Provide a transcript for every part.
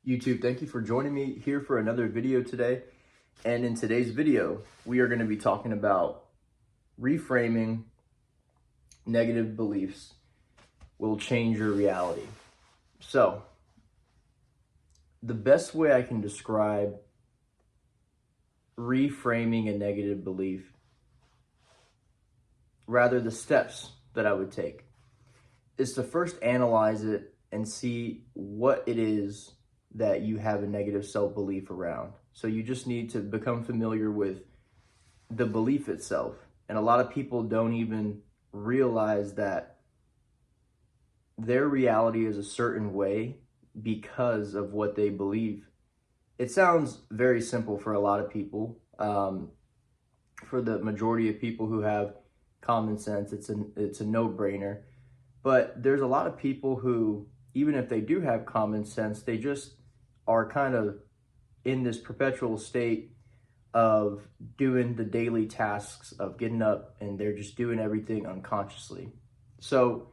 YouTube, thank you for joining me here for another video today. And in today's video, we are going to be talking about reframing negative beliefs will change your reality. So, the best way I can describe reframing a negative belief, rather the steps that I would take, is to first analyze it and see what it is that you have a negative self-belief around. So you just need to become familiar with the belief itself. And a lot of people don't even realize that their reality is a certain way because of what they believe. It sounds very simple for a lot of people. For the majority of people who have common sense, it's a no-brainer. But there's a lot of people who, even if they do have common sense, they just are kind of in this perpetual state of doing the daily tasks of getting up, and they're just doing everything unconsciously. So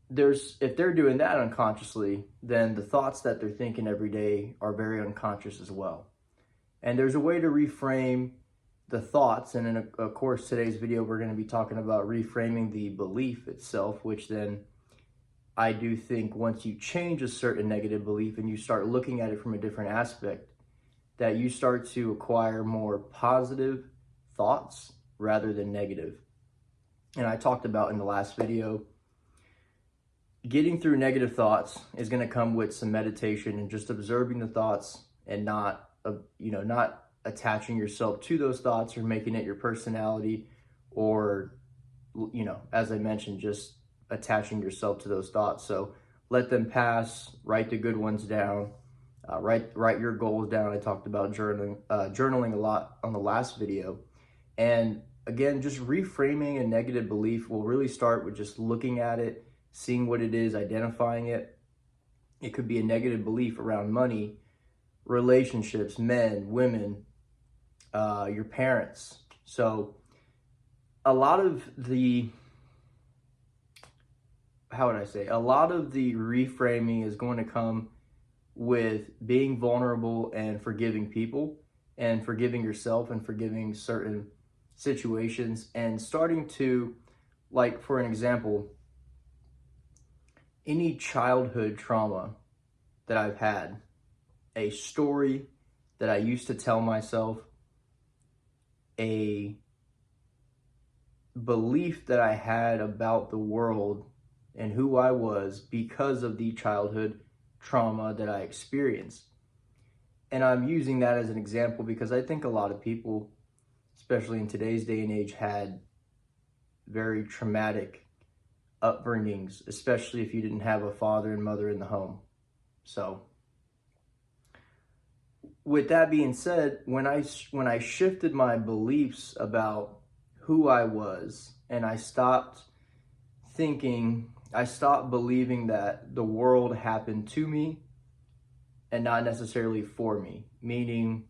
if they're doing that unconsciously, then the thoughts that they're thinking every day are very unconscious as well. And there's a way to reframe the thoughts. And in, of course, today's video, we're going to be talking about reframing the belief itself, which then I do think once you change a certain negative belief and you start looking at it from a different aspect, that you start to acquire more positive thoughts rather than negative. And I talked about in the last video, getting through negative thoughts is going to come with some meditation and just observing the thoughts and not attaching yourself to those thoughts or making it your personality, or, as I mentioned, just attaching yourself to those thoughts. So let them pass, write the good ones down, write your goals down. I talked about journaling a lot on the last video. And again, just reframing a negative belief will really start with just looking at it, seeing what it is, identifying it. It could be a negative belief around money, relationships, men, women, your parents. So a lot of the reframing is going to come with being vulnerable and forgiving people and forgiving yourself and forgiving certain situations, and starting to, like, for an example, any childhood trauma that I've had, a story that I used to tell myself, a belief that I had about the world and who I was because of the childhood trauma that I experienced. And I'm using that as an example because I think a lot of people, especially in today's day and age, had very traumatic upbringings, especially if you didn't have a father and mother in the home. So with that being said, when I shifted my beliefs about who I was, and I stopped believing that the world happened to me and not necessarily for me, meaning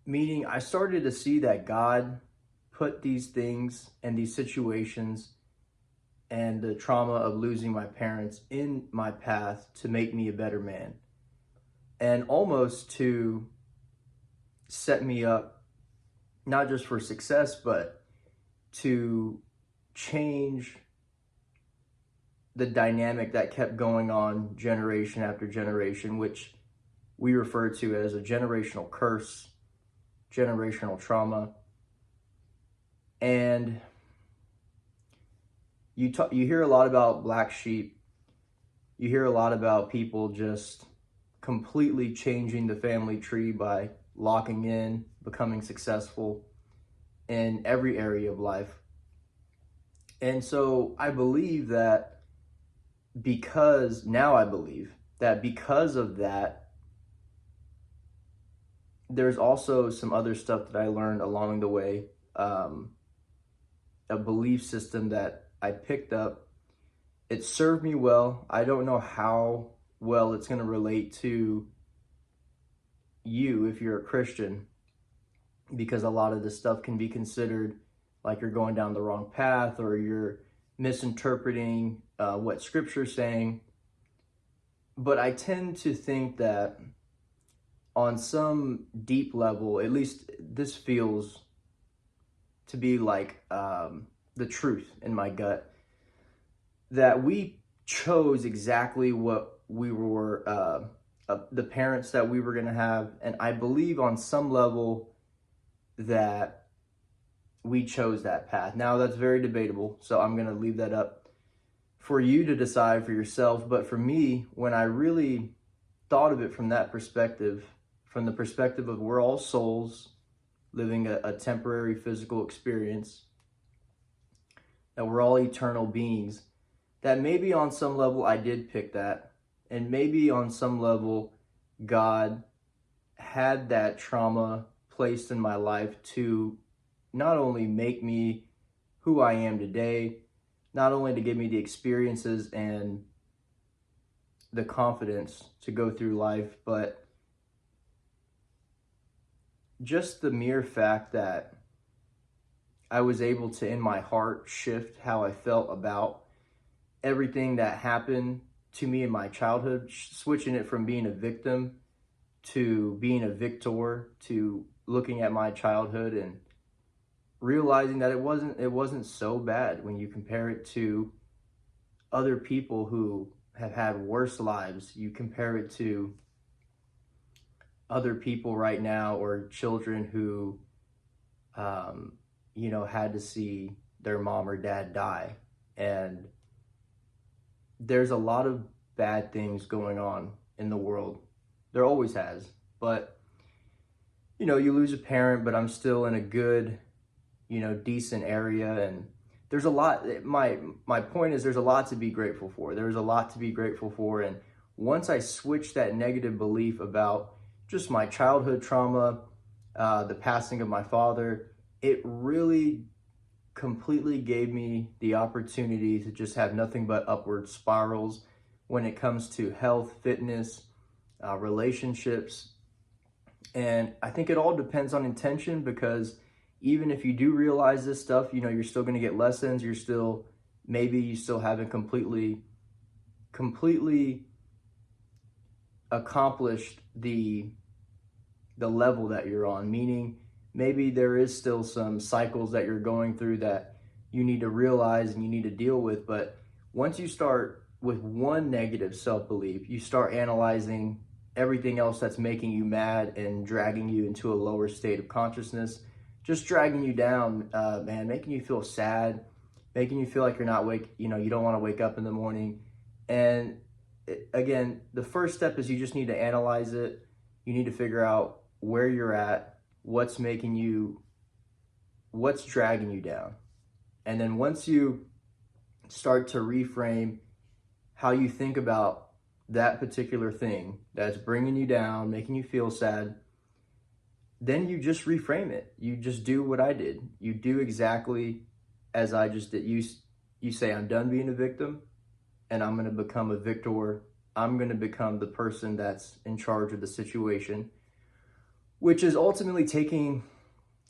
I started to see that God put these things and these situations and the trauma of losing my parents in my path to make me a better man, and almost to set me up not just for success, but to change the dynamic that kept going on generation after generation, which we refer to as a generational curse, generational trauma. And you hear a lot about black sheep. You hear a lot about people just completely changing the family tree by locking in, becoming successful in every area of life. And so I believe that because of that, there's also some other stuff that I learned along the way, a belief system that I picked up. It served me well. I don't know how well it's going to relate to you if you're a Christian, because a lot of this stuff can be considered like you're going down the wrong path or you're misinterpreting what Scripture's saying. But I tend to think that on some deep level, at least this feels to be like the truth in my gut, that we chose exactly what we were, the parents that we were going to have. And I believe on some level that we chose that path. Now, that's very debatable, so I'm going to leave that up for you to decide for yourself. But for me, when I really thought of it from that perspective, from the perspective of we're all souls living a temporary physical experience, that we're all eternal beings, that maybe on some level I did pick that, and maybe on some level God had that trauma placed in my life to not only make me who I am today, not only to give me the experiences and the confidence to go through life, but just the mere fact that I was able to, in my heart, shift how I felt about everything that happened to me in my childhood, switching it from being a victim to being a victor, to looking at my childhood and realizing that it wasn't so bad when you compare it to other people who have had worse lives. You compare it to other people right now, or children who had to see their mom or dad die. And there's a lot of bad things going on in the world. There always has. But you lose a parent, but I'm still in a good, decent area. And there's a lot, my point is, there's a lot to be grateful for. There's a lot to be grateful for. And once I switched that negative belief about just my childhood trauma, the passing of my father, it really completely gave me the opportunity to just have nothing but upward spirals when it comes to health, fitness, relationships. And I think it all depends on intention, because even if you do realize this stuff, you're still going to get lessons. You still haven't completely accomplished the level that you're on, meaning maybe there is still some cycles that you're going through that you need to realize and you need to deal with. But once you start with one negative self-belief, you start analyzing everything else that's making you mad and dragging you into a lower state of consciousness, just dragging you down, man, making you feel sad, making you feel like you're not you don't want to wake up in the morning. And again, the first step is you just need to analyze it. You need to figure out where you're at, what's dragging you down. And then once you start to reframe how you think about that particular thing that's bringing you down, making you feel sad, then you just reframe it. You just do what I did. You do exactly as I just did. You say, I'm done being a victim and I'm going to become a victor. I'm going to become the person that's in charge of the situation, which is ultimately taking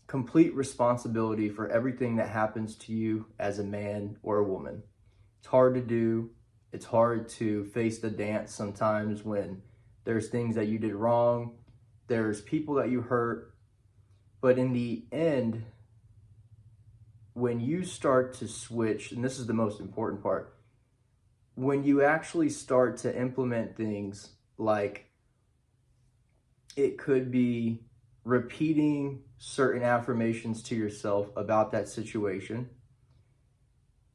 complete responsibility for everything that happens to you as a man or a woman. It's hard to do. It's hard to face the dance sometimes when there's things that you did wrong. There's people that you hurt. But in the end, when you start to switch, and this is the most important part, when you actually start to implement things like, it could be repeating certain affirmations to yourself about that situation.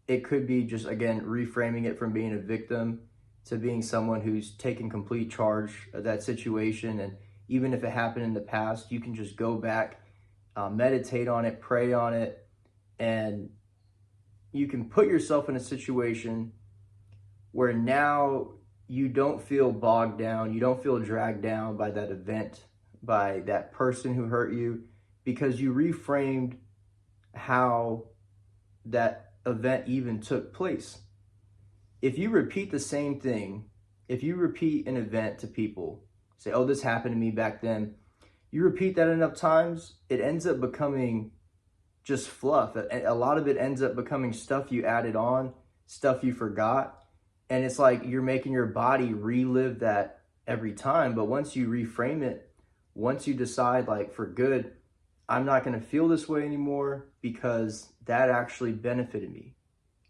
It could be just, again, reframing it from being a victim to being someone who's taking complete charge of that situation. And even if it happened in the past, you can just go back, meditate on it, pray on it, and you can put yourself in a situation where now you don't feel bogged down, you don't feel dragged down by that event, by that person who hurt you, because you reframed how that event even took place. If you repeat the same thing, if you repeat an event to people, say, oh, this happened to me back then, you repeat that enough times, it ends up becoming just fluff. A lot of it ends up becoming stuff you added on, stuff you forgot. And it's like you're making your body relive that every time. But once you reframe it, once you decide, like, for good, I'm not going to feel this way anymore because that actually benefited me,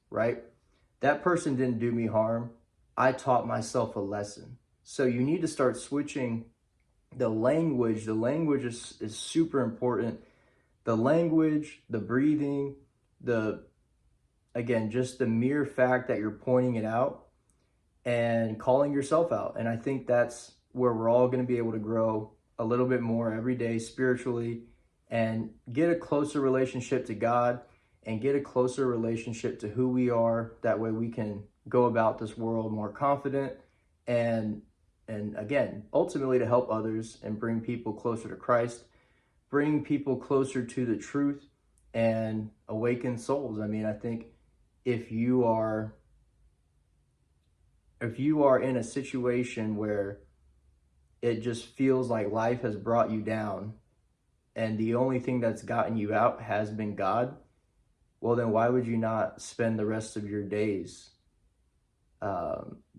right? That person didn't do me harm. I taught myself a lesson. So you need to start switching the language. The language is super important. The language, the breathing, again, just the mere fact that you're pointing it out and calling yourself out. And I think that's where we're all going to be able to grow a little bit more every day spiritually and get a closer relationship to God and get a closer relationship to who we are. That way we can go about this world more confident and again, ultimately to help others and bring people closer to Christ, bring people closer to the truth and awaken souls. I mean, I think if you are in a situation where it just feels like life has brought you down and the only thing that's gotten you out has been God, well, then why would you not spend the rest of your days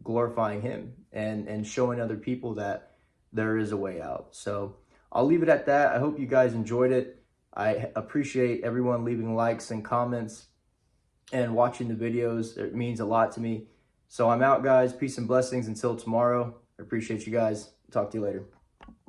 glorifying him and showing other people that there is a way out? So I'll leave it at that. I hope you guys enjoyed it. I appreciate everyone leaving likes and comments and watching the videos. It means a lot to me. So I'm out, guys. Peace and blessings until tomorrow. I appreciate you guys. Talk to you later.